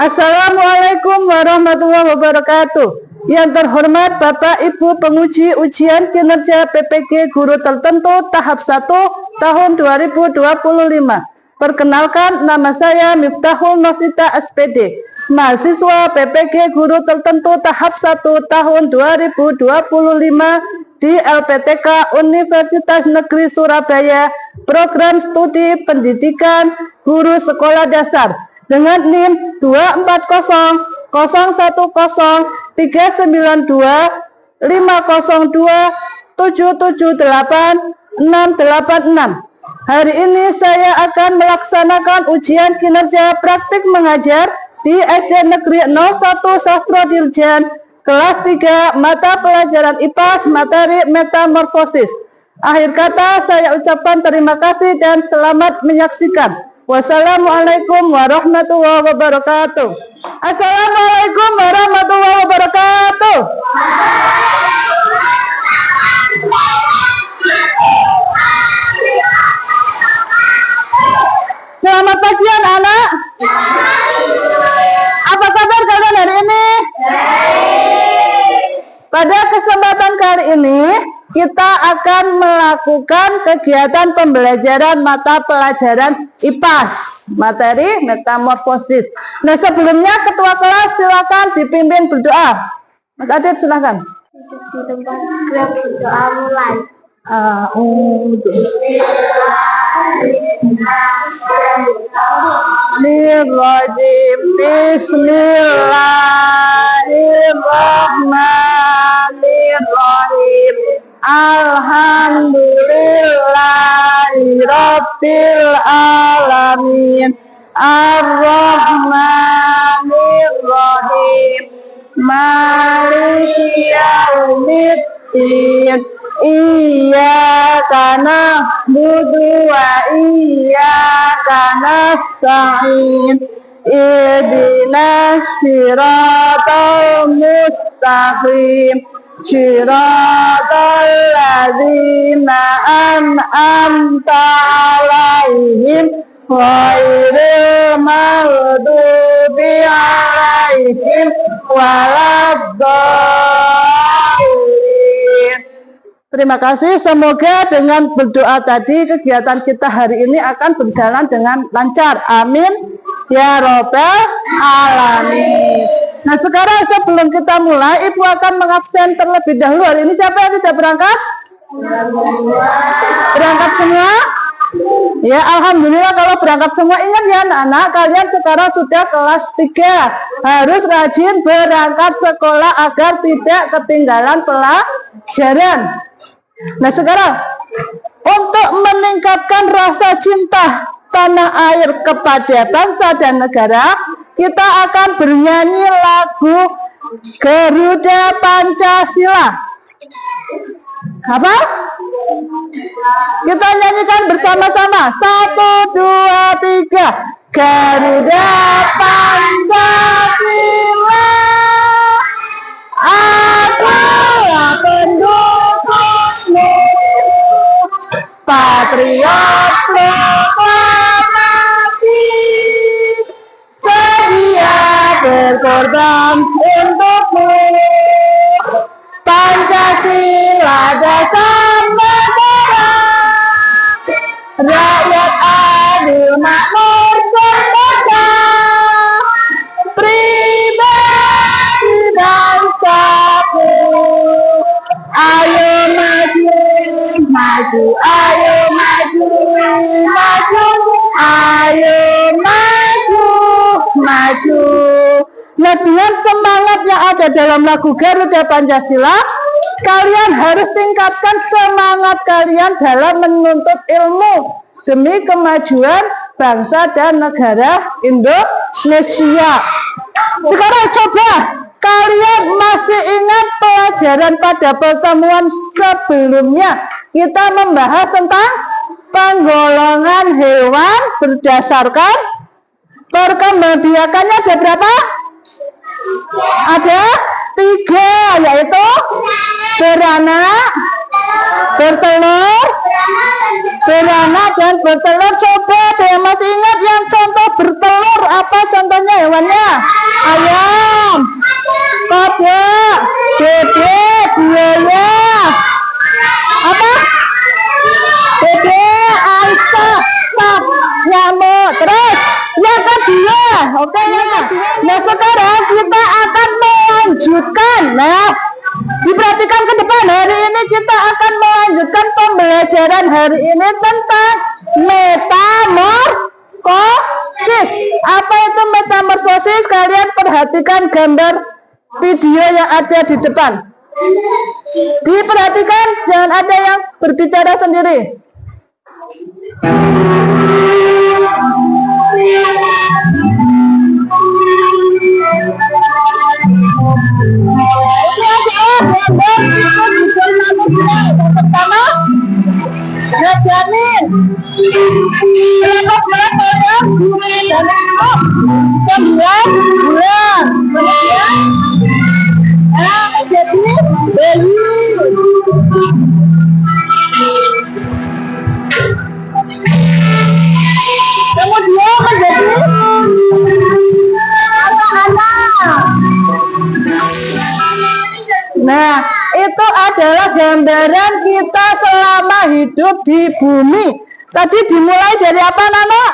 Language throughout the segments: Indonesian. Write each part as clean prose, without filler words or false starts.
Assalamualaikum warahmatullahi wabarakatuh. Yang terhormat Bapak Ibu penguji ujian kinerja PPG Guru Tertentu tahap 1 tahun 2025. Perkenalkan, nama saya Miftahul Novita SPD, mahasiswa PPG Guru Tertentu tahap 1 tahun 2025 di LPTK Universitas Negeri Surabaya, program studi pendidikan guru sekolah dasar dengan NIM 240039392502778 Hari ini saya akan melaksanakan ujian kinerja praktik mengajar di SD Negeri 01 Sastro Dirjen kelas 3 mata pelajaran IPA materi metamorfosis. Akhir kata saya ucapkan terima kasih dan selamat menyaksikan. Wassalamualaikum warahmatullahi wabarakatuh. Assalamualaikum warahmatullahi wabarakatuh. Selamat pagi anak-anak. Apa kabar kalian hari ini? Pada kesempatan kali ini kita akan melakukan kegiatan pembelajaran mata pelajaran IPAS, materi metamorfosis. Nah, sebelumnya ketua kelas silakan dipimpin berdoa. Mas Adit silakan. Di tempat gerak berdoa mulai. Bismillahirrahmanirrahim. Alhamdulillahirabbil alamin. Ar-Rahmanir-Rahim. Maliki yaumiddin. Iyyaka na'budu wa iyyaka nasta'in. Ihdinas siratal mustaqim. Siratal ladzina an'amta 'alaihim ghairil maghdubi 'alaihim waladdallin. Terima kasih. Semoga dengan berdoa tadi kegiatan kita hari ini akan berjalan dengan lancar. Amin ya robbal alamin. Nah, sekarang sebelum kita mulai, Ibu akan mengabsen terlebih dahulu. Hari ini siapa yang tidak berangkat? Berangkat semua? Ya, alhamdulillah kalau berangkat semua. Ingat ya anak-anak, kalian sekarang sudah kelas 3. Harus rajin berangkat sekolah agar tidak ketinggalan pelajaran. Nah, sekarang untuk meningkatkan rasa cinta tanah air kepada bangsa dan negara, kita akan bernyanyi lagu Garuda Pancasila. Apa? Kita nyanyikan bersama-sama. 1, 2, 3. Garuda Pancasila adalah pendukungmu, patriot proklamasi, sedia berkorban untukmu. Pancasila dasar negara, rakyat adil makmur sejahtera, pribadi bangsaku. Ayo maju, maju, ayo maju, maju, ayo maju, maju. Nah, dengan semangat yang ada dalam lagu Garuda Pancasila, kalian harus tingkatkan semangat kalian dalam menuntut ilmu demi kemajuan bangsa dan negara Indonesia. Sekarang coba kalian masih ingat pelajaran pada pertemuan sebelumnya kita membahas tentang penggolongan hewan berdasarkan perkembangbiakannya ada berapa? Ada 3, yaitu beranak, bertelur, beranak dan bertelur. Coba ada yang masih ingat yang contoh bertelur? Apa contohnya hewannya? Ayam, kodok, bebek, buaya. Apa? Bebek, aisyah, sap, nyamuk. Terus yang kedua, oke ya. Nah sekarang kita akan melanjutkan. Nah, diperhatikan ke depan. Hari ini kita akan melanjutkan pembelajaran hari ini tentang metamorfosis. Apa itu metamorfosis? Kalian perhatikan gambar video yang ada di depan. Diperhatikan, jangan ada yang berbicara sendiri. Ini adalah gambar hidup manusia. Yang pertama, janin. Berapa bulan saya? Janin itu 9 bulan. Kemudian jadi bayi. Kemudian menjadi anak-anak. Nah, itu adalah gambaran kita selama hidup di bumi. Tadi dimulai dari apa, Nana?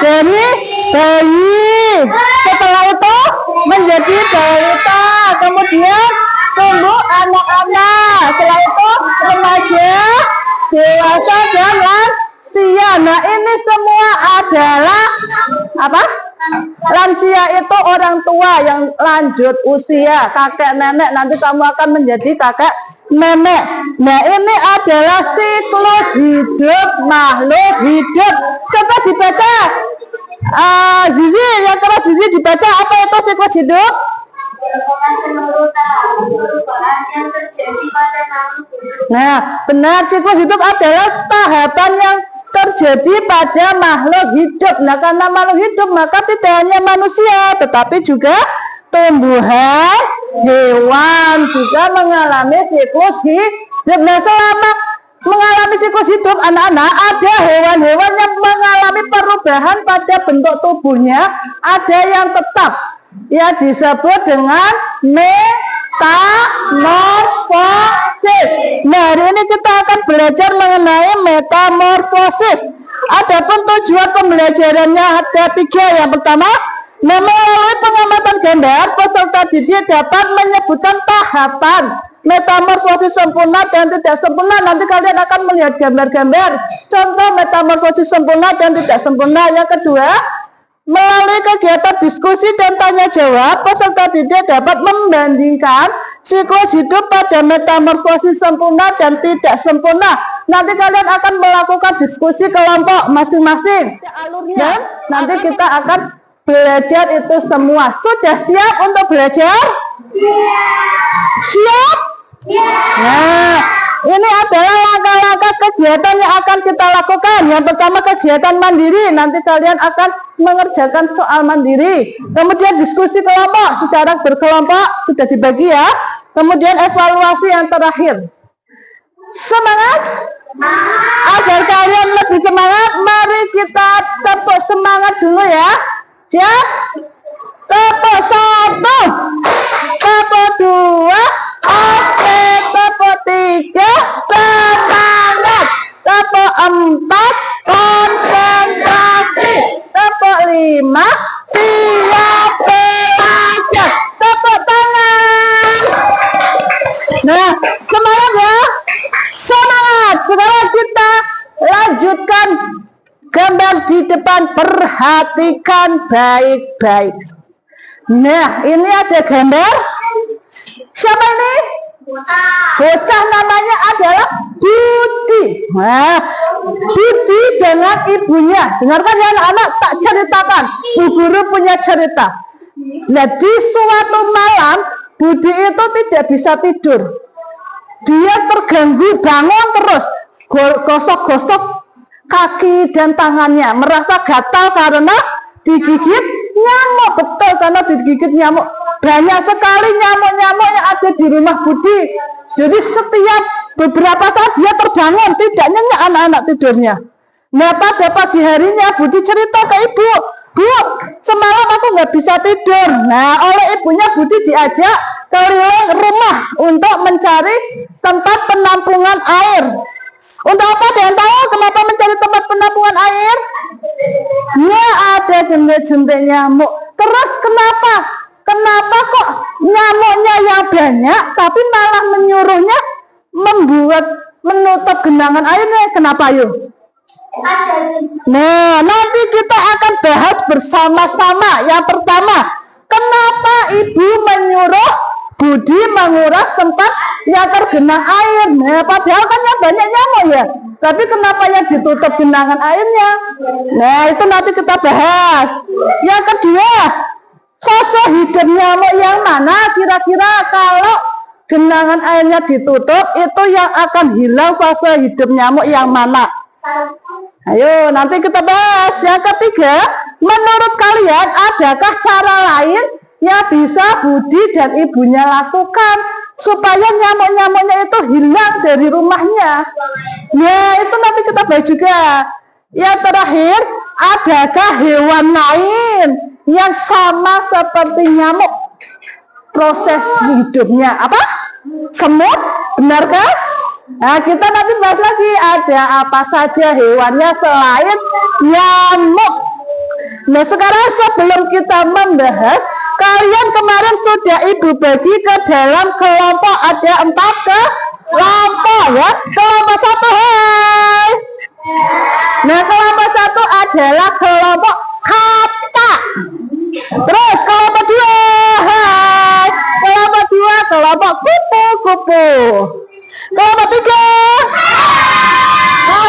Dari bayi. Setelah itu menjadi balita. Kemudian tumbuh anak-anak. Setelah itu remaja, dewasa, dan lansia. Nah, ini semua adalah apa? Lansia itu orang tua yang lanjut usia, kakek nenek. Nanti kamu akan menjadi kakek nenek. Nah, ini adalah siklus hidup makhluk hidup. Coba dibaca. Zizi, yang keras Zizi dibaca. Apa itu siklus hidup? Nah, benar, siklus hidup adalah tahapan yang terjadi pada makhluk hidup. Nah, karena makhluk hidup maka tidak hanya manusia tetapi juga tumbuhan, hewan juga mengalami siklus hidup. Nah, selama mengalami siklus hidup anak-anak, ada hewan-hewan yang mengalami perubahan pada bentuk tubuhnya, ada yang tetap, ya disebut dengan metamorfosis. Nah, hari ini kita akan belajar mengenai metamorfosis. Adapun tujuan pembelajarannya ada 3. Yang pertama, melalui pengamatan gambar, peserta didik dapat menyebutkan tahapan metamorfosis sempurna dan tidak sempurna. Nanti kalian akan melihat gambar-gambar contoh metamorfosis sempurna dan tidak sempurna. Yang kedua, melalui kegiatan diskusi dan tanya jawab, peserta didik dapat membandingkan siklus hidup pada metamorfosis sempurna dan tidak sempurna. Nanti kalian akan melakukan diskusi kelompok masing-masing. Dan nanti kita akan belajar itu semua. Sudah siap untuk belajar? Siap? Nah, ini adalah langkah-langkah kegiatan yang akan kita lakukan. Yang pertama, kegiatan mandiri. Nanti kalian akan mengerjakan soal mandiri. Kemudian diskusi kelompok secara berkelompok sudah dibagi ya. Kemudian evaluasi yang terakhir. Semangat? Agar kalian lebih semangat, mari kita tepuk semangat dulu ya. Siap? Tepuk 1, tepuk 2, oke, tepuk 3, semangat. Tepuk 4, konsentrasi. Tepuk 5, siap belajar. Tepuk tangan. Nah, semangat ya. Semangat. Sekarang kita lanjutkan gambar di depan. Perhatikan baik-baik. Nah, ini ada gambar. Siapa ini? Bocah namanya adalah Budi. Nah, Budi dengan ibunya. Dengarkan ya anak-anak, tak ceritakan. Bu guru punya cerita. Nah, di suatu malam Budi itu tidak bisa tidur. Dia terganggu, bangun terus, gosok-gosok kaki dan tangannya, merasa gatal karena digigit nyamuk. Betul, karena digigit nyamuk. Banyak sekali nyamuk-nyamuk yang ada di rumah Budi. Jadi setiap beberapa saat dia terbangun, tidak nyenyak anak-anak tidurnya. Nah, pada pagi harinya Budi cerita ke ibu, Bu, semalam aku nggak bisa tidur. Nah, oleh ibunya Budi diajak keliling rumah untuk mencari tempat penampungan air. Untuk apa? Ada yang tahu kenapa mencari tempat penampungan air? Ya, ada jentik-jentik nyamuk. Terus kenapa? Kenapa kok nyamuknya yang banyak, tapi malah menyuruhnya menutup genangan airnya? Kenapa yuk? Nah, nanti kita akan bahas bersama-sama. Yang pertama, kenapa ibu menyuruh Budi menguras tempat yang tergenang air? Nah, padahal kan yang banyak nyamuk ya. Tapi kenapa yang ditutup genangan airnya? Nah, itu nanti kita bahas. Yang kedua, fase hidup nyamuk yang mana kira-kira kalau genangan airnya ditutup itu yang akan hilang fase hidup nyamuk yang mana? Ayo nanti kita bahas. Yang ketiga, menurut kalian adakah cara lain yang bisa Budi dan ibunya lakukan supaya nyamuk-nyamuknya itu hilang dari rumahnya? Ya, itu nanti kita bahas juga. Yang terakhir, adakah hewan lain yang sama seperti nyamuk proses hidupnya? Apa? Semut? Benarkah? Nah, kita nanti bahas lagi ada apa saja hewannya selain nyamuk. Nah, sekarang sebelum kita membahas, kalian kemarin sudah ibu bagi ke dalam kelompok, ada 4 kelompok ya. Kelompok 1, hai. Nah, kelompok 1 adalah kelompok kata. Terus kelompok 2, hai. Kelompok 2 kelompok kupu-kupu. Kelompok 3,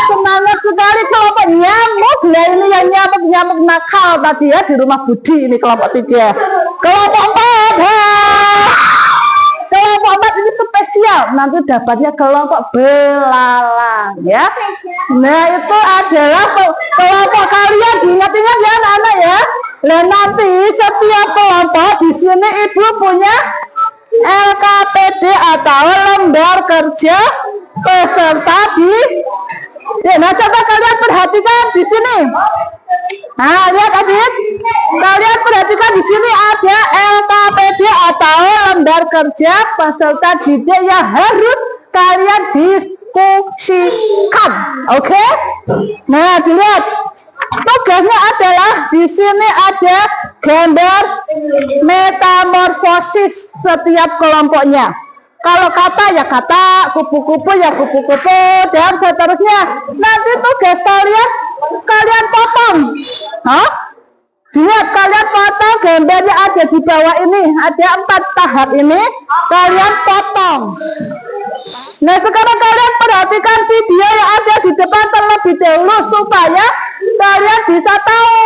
semangat sekali kelompok nyamuk. Nah, ini yang nyamuk nakal tadi ya di rumah Budi, ini kelompok 3. Kelompok 4, kelompok 4 ini spesial, nanti dapatnya kelompok belalang ya. Nah, itu adalah kelompok kalian, diingat-ingat ya anak-anak ya. Nah, nanti setiap kelompok di sini ibu punya LKPD atau lembar kerja peserta di. Ya, nah coba kalian perhatikan di sini. Nah, lihat adik, kalian perhatikan di sini ada LKPD atau lembar kerja peserta didik yang harus kalian diskusikan. Oke? Nah, dilihat. Tugasnya adalah di sini ada gambar metamorfosis setiap kelompoknya. Kalau kata ya kata, kupu-kupu ya kupu-kupu, dan seterusnya. Nanti tugas kalian potong. Hah? Lihat, kalian potong gambarnya ada di bawah ini. Ada 4 tahap ini. Kalian potong. Nah, sekarang kalian perhatikan video yang ada di depan terlebih dahulu supaya kalian bisa tahu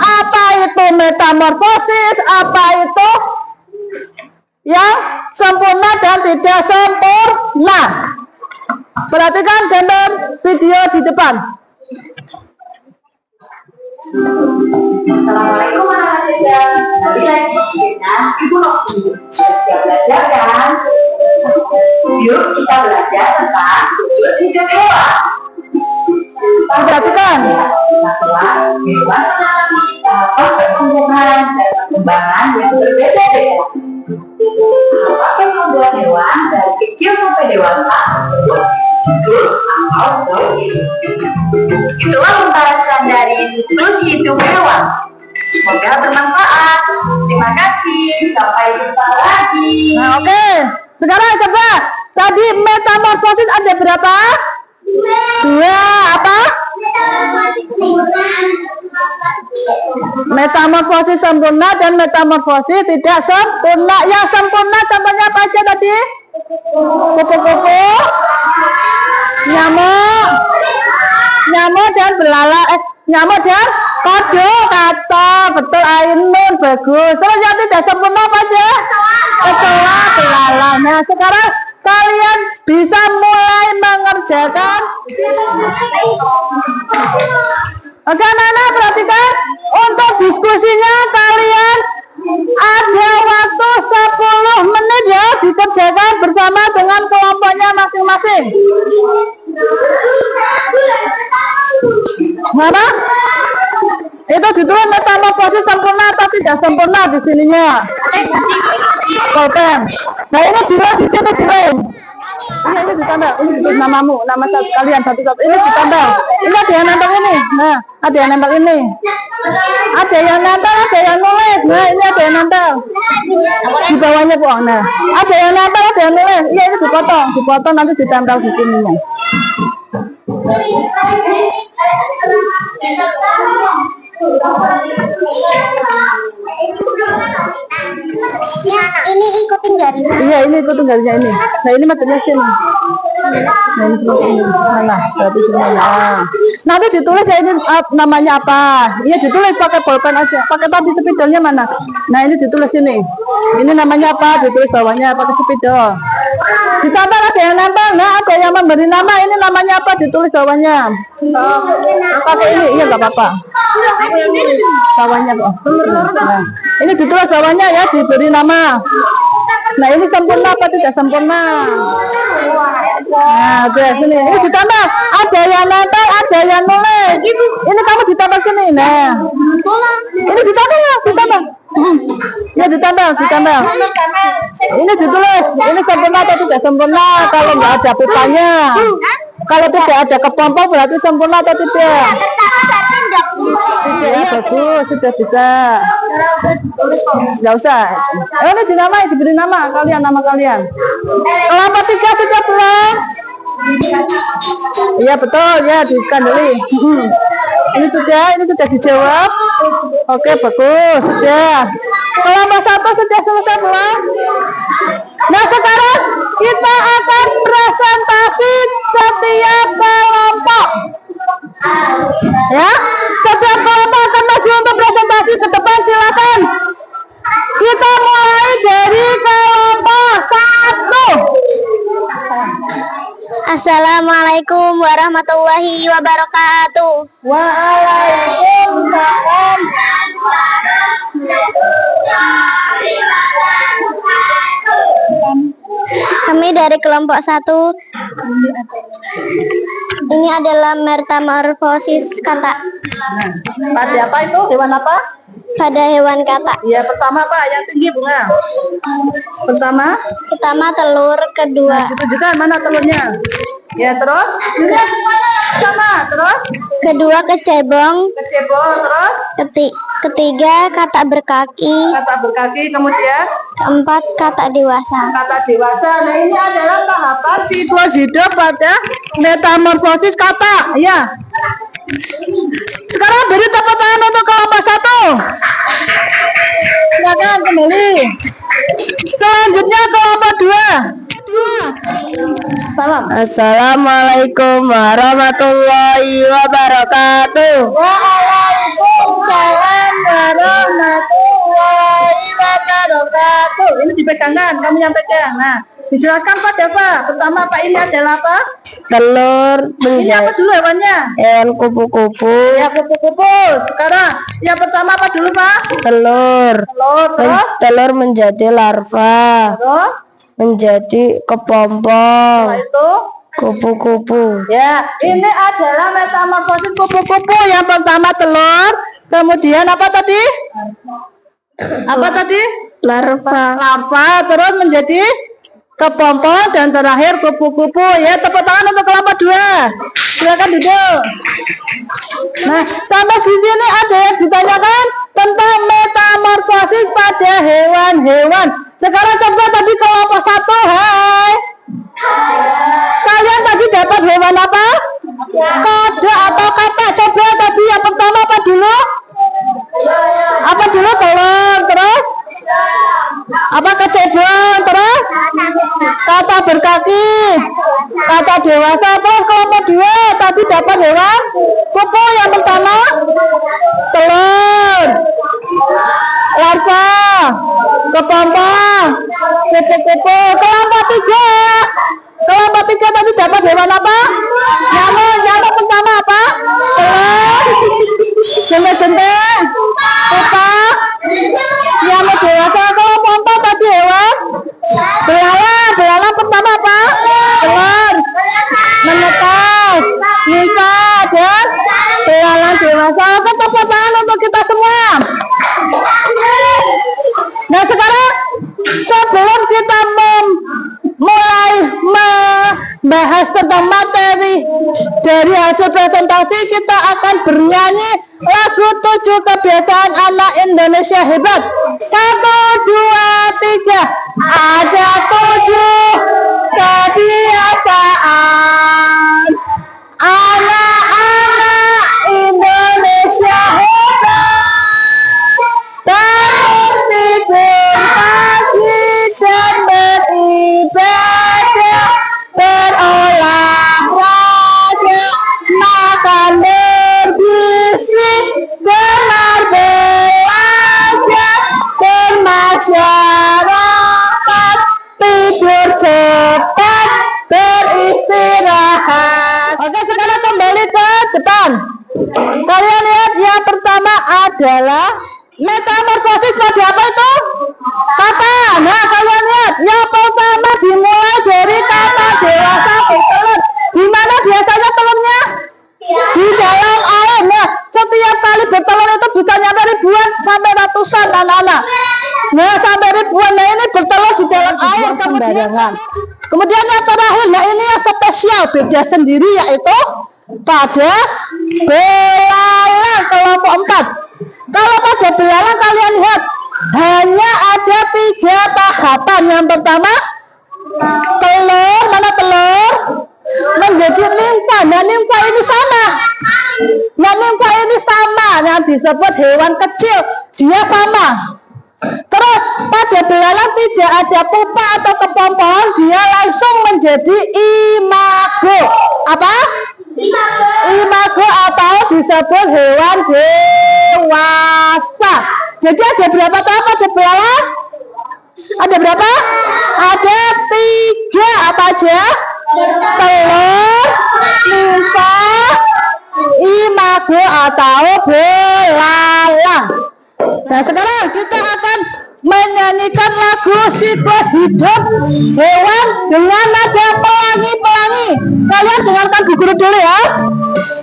apa itu metamorfosis, apa itu yang sempurna dan tidak sempurna. Perhatikan gambar video di depan. Assalamualaikum warahmatullahi wabarakatuh. Tadi lagi kita Ibu Novi sudah siap belajar kan? Yuk kita belajar tentang siklus hidup hewan. Perhatikan. Hewan mengalami tahapan pertumbuhan dan perkembangan yang berbeda-beda. Tahapan yang membuat hewan dari kecil sampai dewasa disebut siklus atau growth. Itulah pembahasan dari siklus hidup hewan. Semoga bermanfaat. Terima kasih. Sampai jumpa lagi. Nah, oke. Sekarang coba. Tadi metamorfosis ada berapa? 2. Apa? Metamorfosis sempurna dan metamorfosis tidak sempurna. Yang sempurna contohnya apa aja tadi? Kupu-kupu, nyamuk dan belalang. Nyamuk dan kodok, kata. Betul, Ainun, bagus. Terus yang tidak sempurna apa aja? Kecoa, belalang. Nah, sekarang kalian bisa mulai mengerjakan. Oke, anak-anak perhatikan. Untuk diskusinya kalian ada waktu 10 menit ya, dikerjakan bersama dengan kelompoknya masing-masing. di sininya? Pulpen. Nah ini ditulis di sini ditulis. Iya ini ditambah. Ini ditulis namamu, nama kalian satu-satu. Ini ditambah. Ini ada yang nempel ini. Nah ada yang nempel ini. Ada yang nempel, ada yang nulis. Nah ini ada yang nempel. Di bawahnya kok. Nah ada yang nempel, ada yang nulis. Iya ini dipotong nanti ditempel di sininya. Ini ikutin garis. Iya ini ikutin garisnya ini. Nah ini materinya sini. Nah ini seperti ini. Nah berarti semuanya. Nanti ditulis ya ini namanya apa. Iya ditulis pakai pulpen aja. Pakai tadi spidolnya mana? Nah ini ditulis ini. Ini namanya apa? Ditulis bawahnya pakai spidol. Ditambah ada yang nempel. Nah ada yang memberi nama. Ini namanya apa? Ditulis bawahnya. Pakai ini. Iya nggak apa-apa. Bawahnya. Nah, ini ditulis bawahnya ya diberi nama. Nah ini sempurna apa tidak sempurna? Nah oke sini ini ditambah. Ada yang nempel, ada yang nulis. Ini kamu ditambah sini. Nah ini ditambah. Ya ditambah. Ini ditulis. Ini sempurna atau tidak sempurna? Kalau nggak ada pipanya. Kalau tidak ada kepompong berarti sempurna atau tidak? Tidak ya bagus, sudah bisa. Nggak usah. Ini dinamai, diberi nama kalian, nama kalian. Kelompok 3 sudah belum? Iya betul ya, dikandeli. Ini sudah dijawab. Oke bagus, sudah. Kelompok 1 sudah selesai belum? Nah sekarang kita akan presentasi setiap kelompok. Ya, setiap kelompok akan maju untuk presentasi ke depan, silakan. Kita mulai dari kelompok 1. Assalamualaikum warahmatullahi wabarakatuh. Waalaikumsalam. Kami dari kelompok 1. Ini adalah metamorfosis kata. Pada apa itu? Hewan apa? Pada hewan kata. Ya pertama apa? Yang tinggi bunga. Pertama telur, kedua. Nah, itu juga mana telurnya? Ya terus? Sama terus? Kedua kecebong. Terus? Ketiga kata berkaki. Kemudian? Keempat kata dewasa. Nah ini adalah tahapan siklus hidup pada metamorfosis kata. Ya. Sekarang beri tepuk tangan untuk kelompok 1. Silakan kembali. Selanjutnya kelompok 2. Salam. Assalamualaikum warahmatullahi wabarakatuh. Waalaikumsalam warahmatullahi wabarakatuh. Ini dipegangkan, kamu yang pegang. Nah, dijelaskan pada apa? Pertama apa ini adalah apa? Telur Ini apa dulu hewannya? hewan kupu-kupu. Ya kupu-kupu. Sekarang yang pertama apa dulu Pak? Telur Terus? telur menjadi larva, Terus? menjadi kepompong, Itu? kupu-kupu. Ya, ini adalah metamorfosis kupu-kupu. Yang pertama telur, kemudian apa tadi? Larva. Terus menjadi kepompong dan terakhir kupu-kupu. Ya, tepuk tangan untuk kelompok 2. Silakan duduk. Nah, sampai di sini ada yang ditanyakan tentang metamorfosis pada hewan-hewan. Sekarang coba tadi kelompok 1, hai. Kalian tadi dapat hewan apa? Kode atau kata. Coba tadi yang pertama apa dulu? Telur, terus? Apa kecebong, terus? Kata berkaki, kata dewasa, terus kelompok 2 tadi dapat hewan kupu. Yang pertama telur, larva, kepompong, kupu-kupu. Kelompok 3 tadi dapat hewan apa? Nyamuk pertama apa? Telur, jentik-jentik, pupa, nyamuk dewasa. Kelompok 4 tadi hewan belalang pertama apa? Telur, menetas, nimfa, dan belalang dewasa. Oke, tepuk tangan untuk kita semua. bahas tentang materi. Dari hasil presentasi kita akan bernyanyi lagu 7 kebiasaan anak Indonesia hebat. 1, 2, 3. Ada 7 kebiasaan anak-anak Indonesia hebat. Bangun tidur pagi dan beribadah, berolahraga, makan bergizi, gemar belajar, bermasyarakat, tidur cepat, beristirahat. Oke, sekarang kembali ke depan. Kalian lihat yang pertama adalah metamorfosis pada apa itu? Kata. Nah, kalian lihat yang pertama dimulai dari kata dewasa bertelur. Di mana biasanya telurnya? Di dalam air. Nah, setiap kali bertelur itu bisa nyampe ribuan sampai ratusan anak-anak. Nah, sampai ribuan. Nah, ini bertelur di dalam air Kemudian yang terakhir, nah ini yang spesial, beda sendiri, yaitu pada belalang kelompok 4. Kalau pada belalang kalian lihat hanya ada 3 tahapan. Yang pertama telur, mana telur menjadi nimfa. Nah nimfa ini sama. Nah nimfa ini sama, yang disebut hewan kecil, dia sama. Terus pada belalang tidak ada pupa atau kepompong, dia langsung menjadi imago. Apa? Imago atau disebut hewan dewasa. Jadi ada berapa tahap pada belalang? Ada berapa? Ada 3. Apa aja? Telur, nimfa, imago atau belalang. Nah sekarang kita akan menyanyikan lagu siklus hidup hewan dengan nada pelangi-pelangi. Kalian dengarkan Bu Guru dulu ya.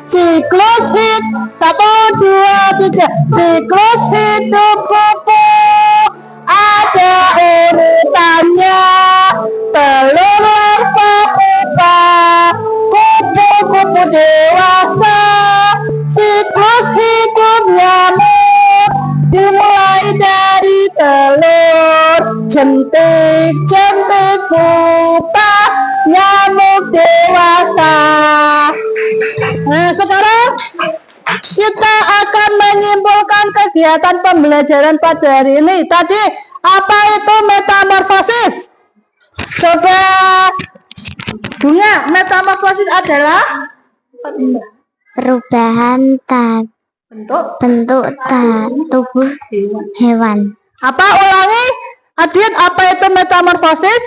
Siklus hidup 1, 2, 3. Siklus hidup kupu ada urutannya. Telur, larva, pupa, kupu-kupu dewasa. Siklus hidup nyamuk dimulai dari telur, jentik pupa, nyamuk dewasa. Nah sekarang kita akan menyimpulkan kegiatan pembelajaran pada hari ini. Tadi apa itu metamorfosis? Coba Bunga, metamorfosis adalah Perubahan bentuk tubuh hewan. Apa? Ulangi. Adit, apa itu metamorfosis?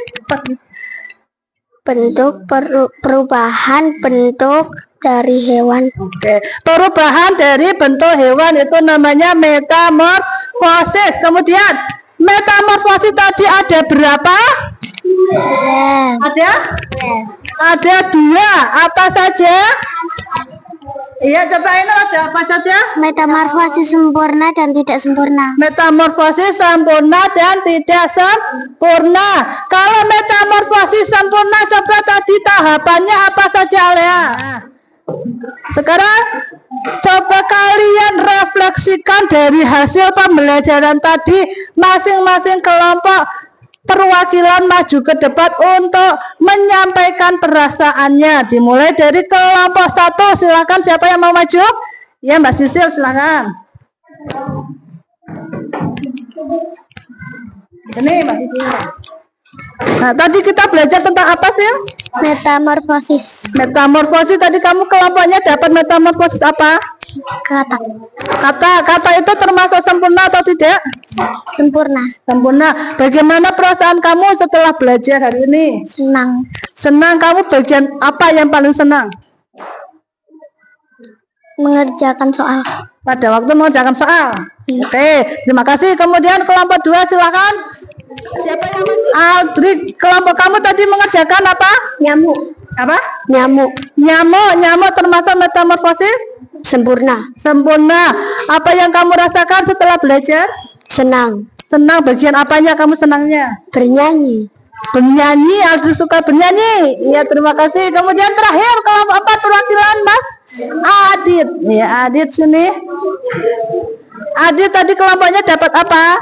Perubahan bentuk dari hewan. Oke. Perubahan dari bentuk hewan itu namanya metamorfosis. Kemudian metamorfosis tadi ada berapa? Ada 2. Apa saja? Iya, coba ini ada apa saja? Metamorfosis sempurna dan tidak sempurna. Metamorfosis sempurna dan tidak sempurna. Kalau metamorfosis sempurna, coba tadi tahapannya apa saja, Alea? Sekarang coba kalian refleksikan dari hasil pembelajaran tadi, masing-masing kelompok perwakilan maju ke depan untuk menyampaikan perasaannya. Dimulai dari kelompok 1, silakan siapa yang mau maju? Ya Mbak Sisil, silakan. Ini Mbak Sisil. Nah, tadi kita belajar tentang apa sih? Metamorfosis. Metamorfosis tadi kamu kelompoknya dapat metamorfosis apa? Kata itu termasuk sempurna atau tidak? Sempurna. Sempurna. Bagaimana perasaan kamu setelah belajar hari ini? Senang. Senang. Kamu bagian apa yang paling senang? Mengerjakan soal. Pada waktu mengerjakan soal. Oke, terima kasih. Kemudian kelompok 2 silakan. Siapa yang maju? Aldrik, kelompok kamu tadi mengerjakan apa? Nyamuk. Apa? Nyamuk termasuk metamorfosis? sempurna. Sempurna. Apa yang kamu rasakan setelah belajar? Senang. Senang. Bagian apanya kamu senangnya? Bernyanyi. Bernyanyi, Aldri suka bernyanyi. Iya, terima kasih. Kemudian terakhir kelompok 4 perwakilan Mas Adit. Ya, Adit sini. Adit tadi kelompoknya dapat apa?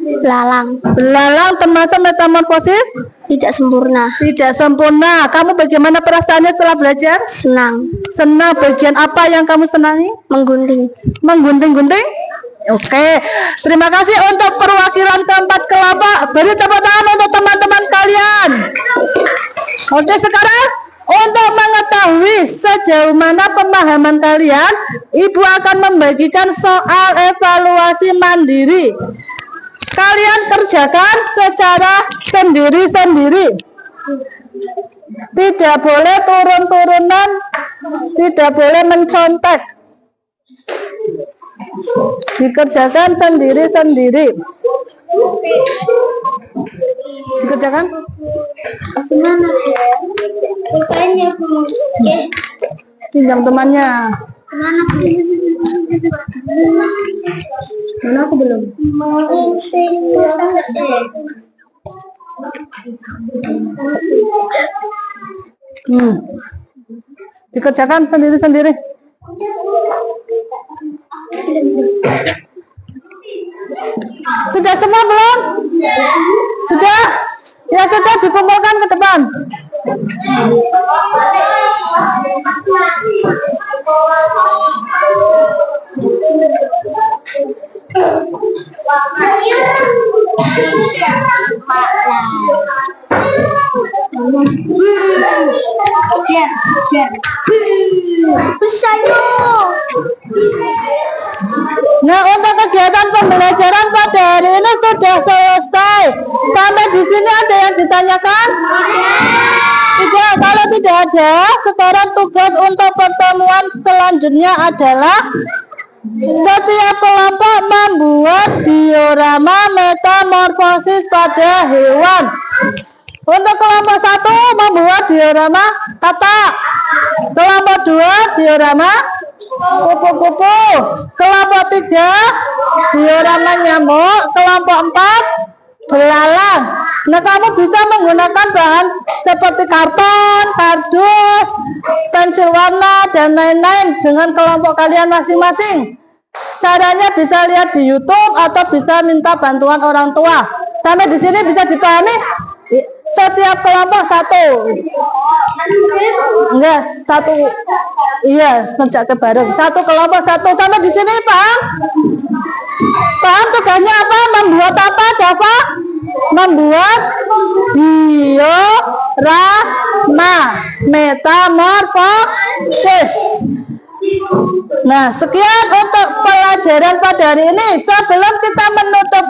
Belalang. Belalang termasuk metamorfosis? Tidak sempurna. Tidak sempurna. Kamu bagaimana perasaannya setelah belajar? Senang. Senang. Bagian apa yang kamu senangi? Menggunting. Menggunting-gunting? Oke, terima kasih untuk perwakilan keempat kelompok. Beri tepuk tangan untuk teman-teman kalian. Oke, sekarang untuk mengetahui sejauh mana pemahaman kalian, Ibu akan membagikan soal evaluasi mandiri. Kalian kerjakan secara sendiri-sendiri. Tidak boleh turun-turunan, tidak boleh mencontek. Dikerjakan sendiri-sendiri. Dikerjakan? Gimana? Rupanya Pinjam temannya. kemana? Mana aku belum? Dikerjakan sendiri-sendiri. Sudah semua belum? Sudah? Ya sudah, dikumpulkan ke depan. Nah, untuk kegiatan pembelajaran pada hari ini sudah selesai. Sampai di sini ada yang ditanyakan? Tidak. Kalau tidak ada, sekarang tugas untuk pertemuan selanjutnya adalah setiap kelompok membuat diorama metamorfosis pada hewan. Untuk kelompok 1 membuat diorama katak. Kelompok 2 diorama kupu-kupu. Kelompok 3 diorama nyamuk. Kelompok 4 belalang. Nah, kamu bisa menggunakan bahan seperti karton, kardus, pensil warna, dan lain-lain dengan kelompok kalian masing-masing. Caranya bisa lihat di YouTube atau bisa minta bantuan orang tua. Sampai di sini bisa dipahami? Setiap kelompok 1. Enggak, 1. Iya, kerja bareng. 1 kelompok 1. Sampai di sini paham? Paham tugasnya apa? Membuat apa, Dava? Membuat diorama metamorfosis. Nah, sekian untuk pelajaran pada hari ini. Sebelum kita menutup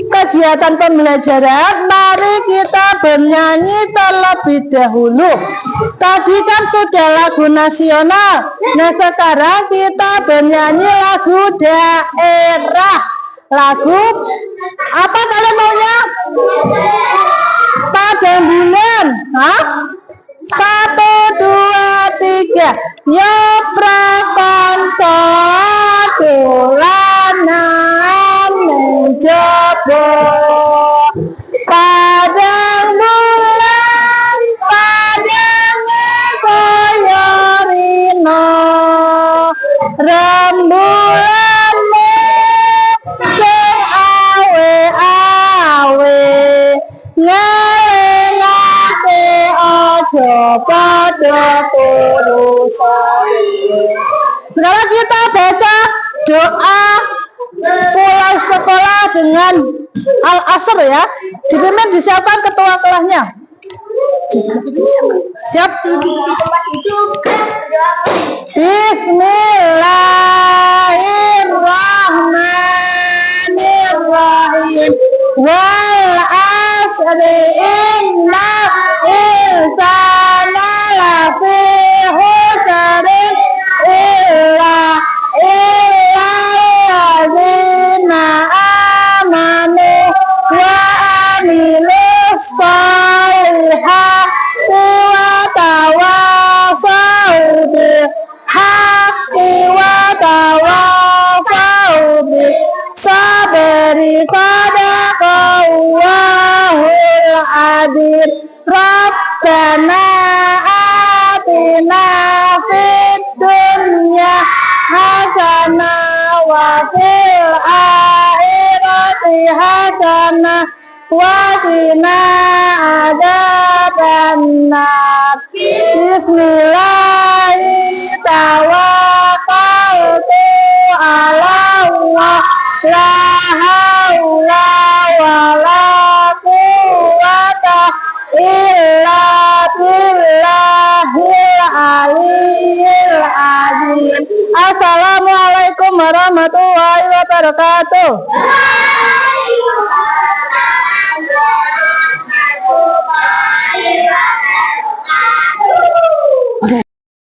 kegiatan pembelajaran, mari kita bernyanyi terlebih dahulu. Tadi kan sudah lagu nasional. Nah, sekarang kita bernyanyi lagu daerah. Lagu apa kalian maunya? Padang bulan. Hah? 1, 2, 3. Yoprakan dolanan menjobo. Padang bulan, padangnya koyorino. Rembulanmu sing awe-awe. Ngelingake ojo padha turu sore. Sekarang kita baca doa pulang sekolah dengan Al-Asr ya. Dipimpin disiapkan ketua kelasnya. Siap? Bismillahirrahmanirrahim. Wal asri inna insana lafi khusrin illa allazina amanu wa amilus solihati wa tawasau bil haqqi wa tawasau bis sabri sadaqallahu hadir. Rabbana atina fid dunya hasanah wa fil akhirati hasanah wa qina adzabannar. Bismillahirrahmanirrahim. Tawakkaltu ala Allah, la haula wala quwwata illa billahil aliyyil azim. Assalamualaikum warahmatullahi wabarakatuh.